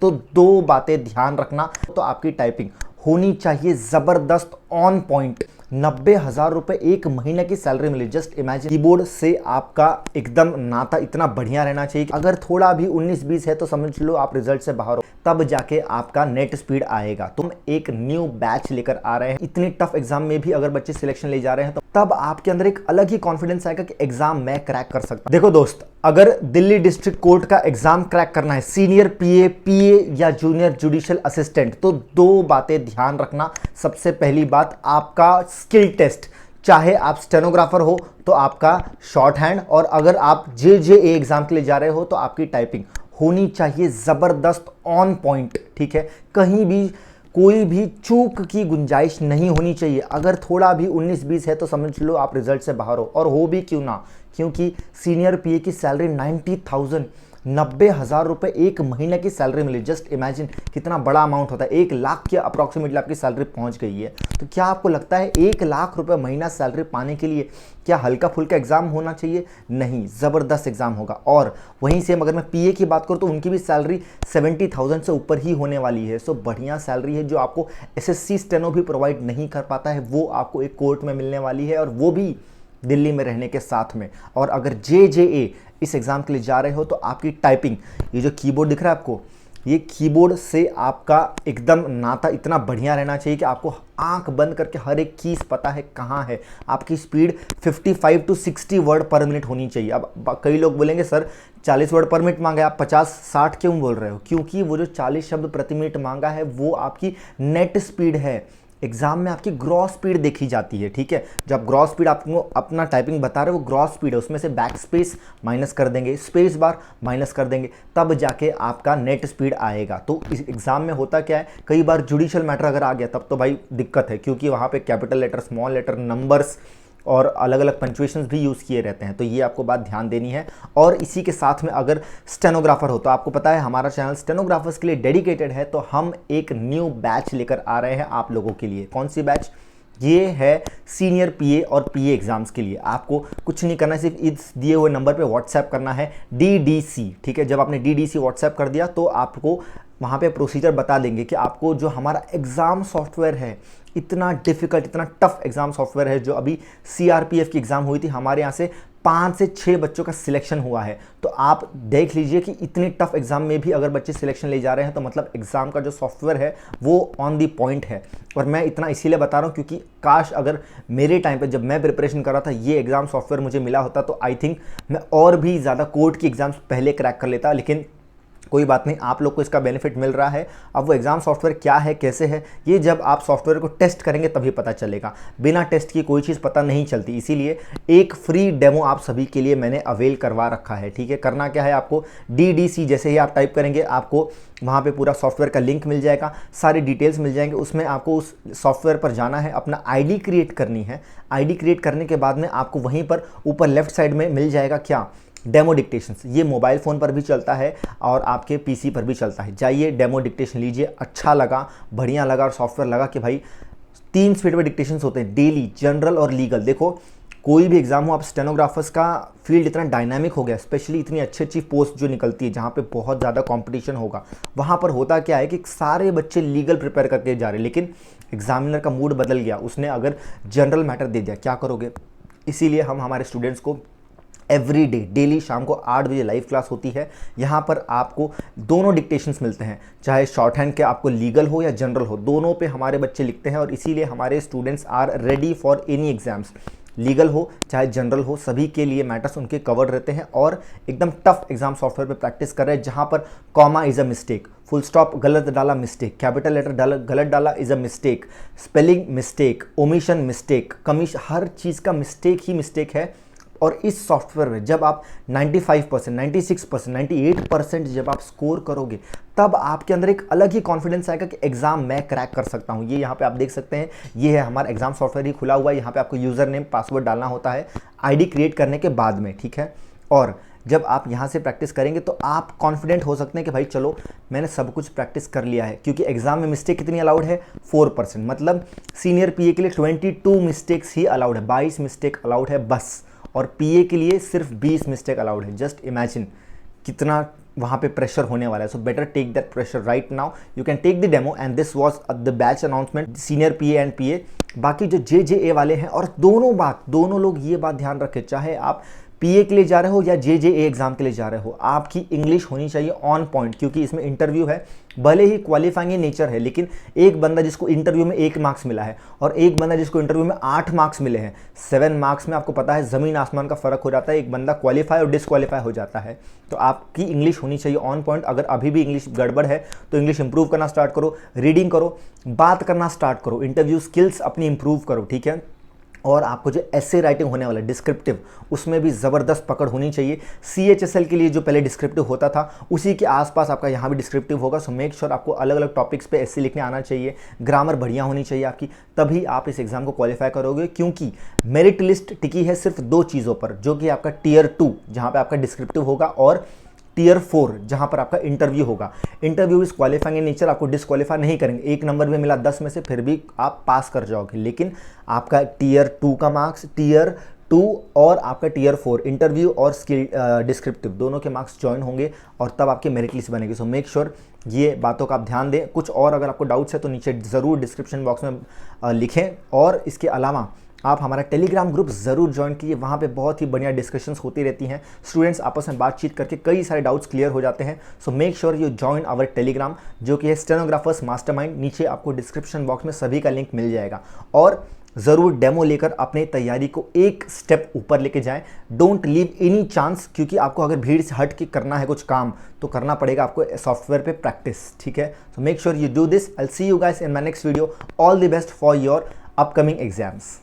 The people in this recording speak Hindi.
तो दो बातें ध्यान रखना। तो आपकी टाइपिंग होनी चाहिए जबरदस्त ऑन पॉइंट। 90,000 रुपए एक महीने की सैलरी मिली। जस्ट इमेजिन, कीबोर्ड से आपका एकदम नाता इतना बढ़िया रहना चाहिए कि अगर थोड़ा भी 19-20 है तो समझ लो आप रिजल्ट से बाहर हो, तब जाके आपका नेट स्पीड आएगा। तुम एक न्यू बैच लेकर आ रहे हैं, इतनी टफ एग्जाम में भी अगर बच्चे सिलेक्शन ले जा रहे हैं तो तब आपके अंदर एक अलग ही कॉन्फिडेंस आएगा कि एग्जाम मैं क्रैक कर सकता हूं। देखो दोस्त, अगर दिल्ली डिस्ट्रिक्ट कोर्ट का एग्जाम क्रैक करना है, सीनियर पीए या जूनियर जुडिशियल असिस्टेंट, तो दो बातें ध्यान रखना। सबसे पहली बात, आपका स्किल टेस्ट, चाहे आप स्टेनोग्राफर हो तो आपका शॉर्ट हैंड, और अगर आप जेजेए एग्जाम के लिए जा रहे हो तो आपकी टाइपिंग होनी चाहिए जबरदस्त ऑन पॉइंट। ठीक है, कहीं भी कोई भी चूक की गुंजाइश नहीं होनी चाहिए। अगर थोड़ा भी 19-20 है तो समझ लो आप रिजल्ट से बाहर हो, और हो भी क्यों ना, क्योंकि सीनियर पीए की सैलरी 90,000, 90,000 रुपए एक महीने की सैलरी मिली। जस्ट इमेजिन कितना बड़ा अमाउंट होता है। 1 लाख के अप्रॉक्सीमेटली आपकी सैलरी पहुंच गई है। तो क्या आपको लगता है 1 लाख रुपए महीना सैलरी पाने के लिए क्या हल्का फुल्का एग्जाम होना चाहिए? नहीं, ज़बरदस्त एग्जाम होगा। और वहीं से अगर मैं पीए की बात करूं तो उनकी भी सैलरी 70,000 से ऊपर ही होने वाली है। सो बढ़िया सैलरी है, जो आपको एसएससी स्टेनो भी प्रोवाइड नहीं कर पाता है, वो आपको एक कोर्ट में मिलने वाली है, और वो भी दिल्ली में रहने के साथ में। और अगर जेजेए इस एग्जाम के लिए जा रहे हो तो आपकी टाइपिंग, ये जो कीबोर्ड दिख रहा है आपको, ये कीबोर्ड से आपका एकदम नाता इतना बढ़िया रहना चाहिए कि आपको आंख बंद करके हर एक कीज पता है कहाँ है। आपकी स्पीड 55 to 60 वर्ड पर मिनट होनी चाहिए। अब कई लोग बोलेंगे सर 40 वर्ड पर मिनट मांगे, आप 50-60 क्यों बोल रहे हो? क्योंकि वो जो 40 शब्द प्रति मिनट मांगा है वो आपकी नेट स्पीड है। एग्जाम में आपकी ग्रॉस स्पीड देखी जाती है। ठीक है, जब ग्रॉस स्पीड आपको अपना टाइपिंग बता रहे हो, वो ग्रॉस स्पीड है, उसमें से बैक स्पेस माइनस कर देंगे, स्पेस बार माइनस कर देंगे, तब जाके आपका नेट स्पीड आएगा। तो इस एग्जाम में होता क्या है, कई बार जुडिशियल मैटर अगर आ गया तब तो भाई दिक्कत है, क्योंकि वहाँ पे capital letter, small letter, numbers और अलग अलग पंक्चुएशंस भी यूज़ किए रहते हैं। तो ये आपको बात ध्यान देनी है। और इसी के साथ में अगर स्टेनोग्राफर हो तो आपको पता है हमारा चैनल स्टेनोग्राफर्स के लिए डेडिकेटेड है, तो हम एक न्यू बैच लेकर आ रहे हैं आप लोगों के लिए। कौन सी बैच? ये है सीनियर पीए और पीए एग्जाम्स के लिए। आपको कुछ नहीं करना है, सिर्फ इस दिए हुए नंबर पे व्हाट्सएप करना है, डीडीसी। ठीक है, जब आपने डीडीसी व्हाट्सएप कर दिया तो आपको वहाँ पे प्रोसीजर बता देंगे कि आपको जो हमारा एग्ज़ाम सॉफ्टवेयर है, इतना डिफ़िकल्ट, इतना टफ एग्ज़ाम सॉफ्टवेयर है, जो अभी सीआरपीएफ की एग्ज़ाम हुई थी, हमारे यहाँ से 5 से 6 बच्चों का सिलेक्शन हुआ है। तो आप देख लीजिए कि इतने टफ एग्जाम में भी अगर बच्चे सिलेक्शन ले जा रहे हैं तो मतलब एग्जाम का जो सॉफ्टवेयर है वो ऑन दी पॉइंट है। और मैं इतना इसीलिए बता रहा हूँ क्योंकि काश अगर मेरे टाइम पे जब मैं प्रिपरेशन कर रहा था ये एग्जाम सॉफ्टवेयर मुझे मिला होता तो आई थिंक मैं और भी ज़्यादा कोर्ट की एग्जाम्स पहले क्रैक कर लेता। लेकिन कोई बात नहीं, आप लोग को इसका बेनिफिट मिल रहा है। अब वो एग्ज़ाम सॉफ्टवेयर क्या है, कैसे है, ये जब आप सॉफ्टवेयर को टेस्ट करेंगे तभी पता चलेगा। बिना टेस्ट की कोई चीज़ पता नहीं चलती, इसीलिए एक फ्री डेमो आप सभी के लिए मैंने अवेल करवा रखा है। ठीक है, करना क्या है आपको, डीडीसी जैसे ही आप टाइप करेंगे आपको वहाँ पे पूरा सॉफ्टवेयर का लिंक मिल जाएगा, सारी डिटेल्स मिल जाएंगे। उसमें आपको उस सॉफ्टवेयर पर जाना है, अपना आईडी क्रिएट करनी है। आईडी क्रिएट करने के बाद में आपको वहीं पर ऊपर लेफ्ट साइड में मिल जाएगा क्या, डेमो डिक्टेशंस। ये मोबाइल फ़ोन पर भी चलता है और आपके पीसी पर भी चलता है। जाइए डेमो डिक्टेशन लीजिए। अच्छा लगा, बढ़िया लगा, और सॉफ्टवेयर लगा कि भाई 3 स्पीड में डिक्टेशंस होते हैं डेली, जनरल और लीगल। देखो कोई भी एग्जाम हो, आप स्टेनोग्राफर्स का फील्ड इतना डायनामिक हो गया, स्पेशली इतनी अच्छी अच्छी पोस्ट जो निकलती है जहाँ पे बहुत ज़्यादा कंपटीशन होगा, वहाँ पर होता क्या है कि सारे बच्चे लीगल प्रिपेयर करके जा रहे हैं, लेकिन एग्जामिनर का मूड बदल गया, उसने अगर जनरल मैटर दे दिया, क्या करोगे? इसीलिए हम हमारे स्टूडेंट्स को एवरी डे डेली शाम को 8 बजे लाइव क्लास होती है। यहाँ पर आपको दोनों डिक्टेशंस मिलते हैं, चाहे शॉर्ट हैंड के आपको लीगल हो या जनरल हो, दोनों पे हमारे बच्चे लिखते हैं। और इसीलिए हमारे students are ready for any exams, legal हो चाहे जनरल हो, सभी के लिए मैटर्स उनके कवर्ड रहते हैं। और एकदम टफ एग्जाम सॉफ्टवेयर पे प्रैक्टिस कर रहे हैं, जहाँ पर comma is a mistake, full stop गलत डाला मिस्टेक, कैपिटल लेटर गलत डाला is a mistake, spelling mistake, omission mistake, commission, हर चीज़ का मिस्टेक ही मिस्टेक है। और इस सॉफ्टवेयर में जब आप 95%, 96%, 98% जब आप स्कोर करोगे तब आपके अंदर एक अलग ही कॉन्फिडेंस आएगा कि एग्जाम मैं क्रैक कर सकता हूँ। ये यहाँ पे आप देख सकते हैं, ये है हमारा एग्जाम सॉफ्टवेयर ही खुला हुआ है। यहाँ पे आपको यूज़र नेम पासवर्ड डालना होता है आईडी क्रिएट करने के बाद में, ठीक है। और जब आप यहाँ से प्रैक्टिस करेंगे तो आप कॉन्फिडेंट हो सकते हैं कि भाई चलो मैंने सब कुछ प्रैक्टिस कर लिया है, क्योंकि एग्जाम में मिस्टेक कितनी अलाउड है, 4%। मतलब सीनियर पीए के लिए 22 मिस्टेक्स ही अलाउड है, 22 मिस्टेक अलाउड है बस। और पीए के लिए सिर्फ 20 मिस्टेक अलाउड है। जस्ट इमेजिन कितना वहाँ पे प्रेशर होने वाला है। So better take that pressure right now, you can take the demo and this was the batch announcement senior PA and PA. बाकी जो JJA वाले हैं, और दोनों लोग ये बात ध्यान रखें, चाहे आप पीए के लिए जा रहे हो या JJA एग्जाम के लिए जा रहे हो, आपकी इंग्लिश होनी चाहिए ऑन पॉइंट, क्योंकि इसमें इंटरव्यू है। भले ही क्वालिफाइंग नेचर है, लेकिन एक बंदा जिसको इंटरव्यू में 1 मार्क्स मिला है और एक बंदा जिसको इंटरव्यू में 8 मार्क्स मिले हैं, 7 मार्क्स में आपको पता है ज़मीन आसमान का फ़र्क हो जाता है। एक बंदा क्वालिफाई और डिसक्वालीफाई हो जाता है। तो आपकी इंग्लिश होनी चाहिए ऑन पॉइंट। अगर अभी भी इंग्लिश गड़बड़ है तो इंग्लिश इंप्रूव करना स्टार्ट करो, रीडिंग करो, बात करना स्टार्ट करो, इंटरव्यू स्किल्स अपनी इंप्रूव करो, ठीक है। और आपको जो ऐसे राइटिंग होने वाला है डिस्क्रिप्टिव, उसमें भी ज़बरदस्त पकड़ होनी चाहिए। CHSL के लिए जो पहले डिस्क्रिप्टिव होता था उसी के आसपास आपका यहाँ भी डिस्क्रिप्टिव होगा। सो मेक श्योर आपको अलग अलग टॉपिक्स पे ऐसे लिखने आना चाहिए, ग्रामर बढ़िया होनी चाहिए आपकी, तभी आप इस एग्ज़ाम को क्वालिफाई करोगे। क्योंकि मेरिट लिस्ट टिकी है सिर्फ 2 चीज़ों पर, जो कि आपका Tier 2 जहाँ पर आपका डिस्क्रिप्टिव होगा और Tier 4 जहां पर आपका इंटरव्यू होगा। Interview is qualifying in nature, आपको डिसक्वालीफाई नहीं करेंगे। 1 नंबर भी मिला 10 में से, फिर भी आप पास कर जाओगे। लेकिन आपका Tier 2 का मार्क्स, Tier 2 और आपका Tier 4 इंटरव्यू और स्किल डिस्क्रिप्टिव दोनों के मार्क्स ज्वाइन होंगे और तब आपकी मेरिट लिस्ट बनेगी। सो मेक श्योर ये बातों का आप ध्यान दें। कुछ और अगर आपको डाउट्स है तो नीचे ज़रूर डिस्क्रिप्शन बॉक्स में लिखें। और इसके अलावा आप हमारा टेलीग्राम ग्रुप ज़रूर ज्वाइन कीजिए, वहाँ पे बहुत ही बढ़िया डिस्कशंस होती रहती हैं। स्टूडेंट्स आपस में बातचीत करके कई सारे डाउट्स क्लियर हो जाते हैं। So make sure you join our Telegram, जो कि है स्टेनोग्राफर्स मास्टरमाइंड। नीचे आपको डिस्क्रिप्शन बॉक्स में सभी का लिंक मिल जाएगा। और ज़रूर डेमो लेकर अपने तैयारी को एक स्टेप ऊपर लेके जाएं। डोंट लीव एनी चांस, क्योंकि आपको अगर भीड़ से हट के करना है कुछ काम तो करना पड़ेगा आपको सॉफ्टवेयर पे प्रैक्टिस, ठीक है। सो make sure you do this. I will see you guys in my next video. All the best for your upcoming exams.